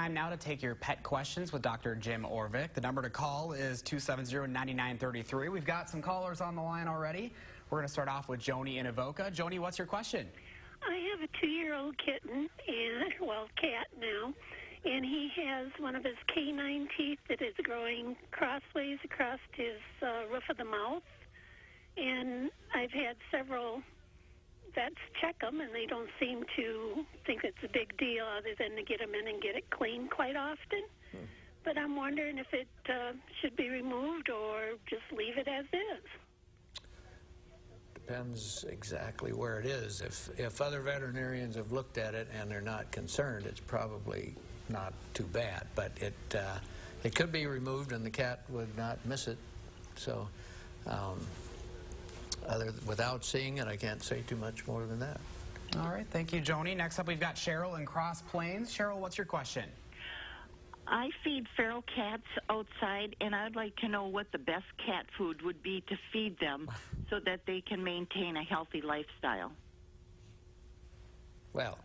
time now to take your pet questions with Dr. Jim Orvick. The number to call is 270-9933. We've got some callers on the line already. We're going to start off with Joni in Avoca. Joni, what's your question? I have a 2-year-old kitten, and cat now, and he has one of his canine teeth that is growing crossways across his roof of the mouth. And I've had several vets check them, and they don't seem to think it's a big deal other than to get them in and get it cleaned quite often. But I'm wondering if it should be removed or just leave it as is. Depends exactly where it is. If other veterinarians have looked at it and they're not concerned, it's probably not too bad. But it could be removed and the cat would not miss it. So without seeing it, I can't say too much more than that. All right, thank you, Joni. Next up, we've got Cheryl in Cross Plains. Cheryl, what's your question? I feed feral cats outside, and I'd like to know what the best cat food would be to feed them so that they can maintain a healthy lifestyle. Well,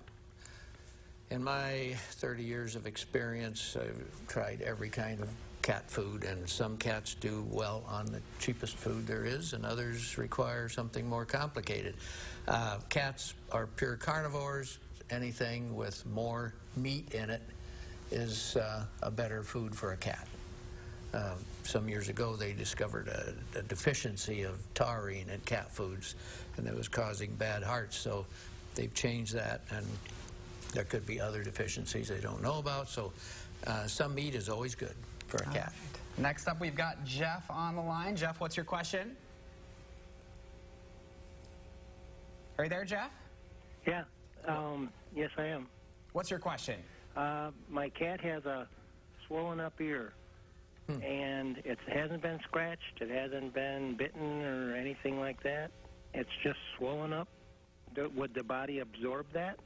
in my 30 years of experience, I've tried every kind of cat food, and some cats do well on the cheapest food there is, and others require something more complicated. Cats are pure carnivores. Anything with more meat in it is a better food for a cat. Some years ago they discovered a deficiency of taurine in cat foods, and it was causing bad hearts, so they've changed that, and there could be other deficiencies they don't know about, so some meat is always good for a cat. Right. Next up, we've got Jeff on the line. Jeff, what's your question? Are you there, Jeff? Yeah, yes I am. What's your question? My cat has a swollen up ear, and it hasn't been scratched, it hasn't been bitten or anything like that. It's just swollen up. Would the body absorb that?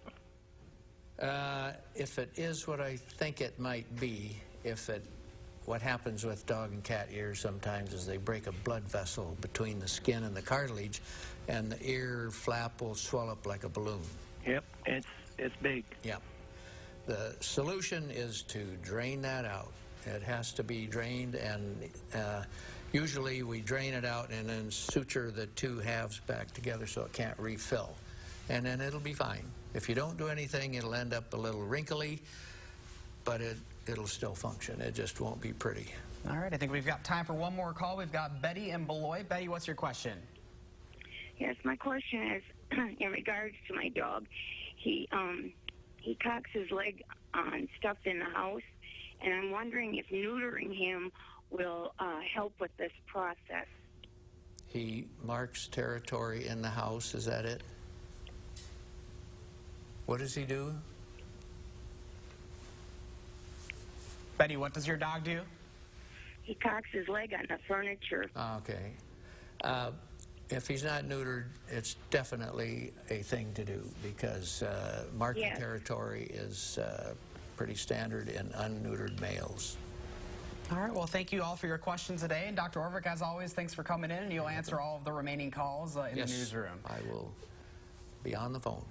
If it is what I think it might be, what happens with dog and cat ears sometimes is they break a blood vessel between the skin and the cartilage, and the ear flap will swell up like a balloon. Yep, it's big. Yep. The solution is to drain that out. It has to be drained, and usually we drain it out and then suture the two halves back together so it can't refill. And then it'll be fine. If you don't do anything, it'll end up a little wrinkly, but it'll still function. It just won't be pretty. All right, I think we've got time for one more call. We've got Betty in Beloit. Betty, what's your question? Yes, my question is in regards to my dog. He cocks his leg on stuff in the house, and I'm wondering if neutering him will help with this process. He marks territory in the house, is that it? What does he do? Betty, what does your dog do? He cocks his leg on the furniture. Okay. If he's not neutered, it's definitely a thing to do, because marking territory is pretty standard in unneutered males. All right, well, thank you all for your questions today. And Dr. Orvick, as always, thanks for coming in, and you'll answer all of the remaining calls in the newsroom. I will be on the phone.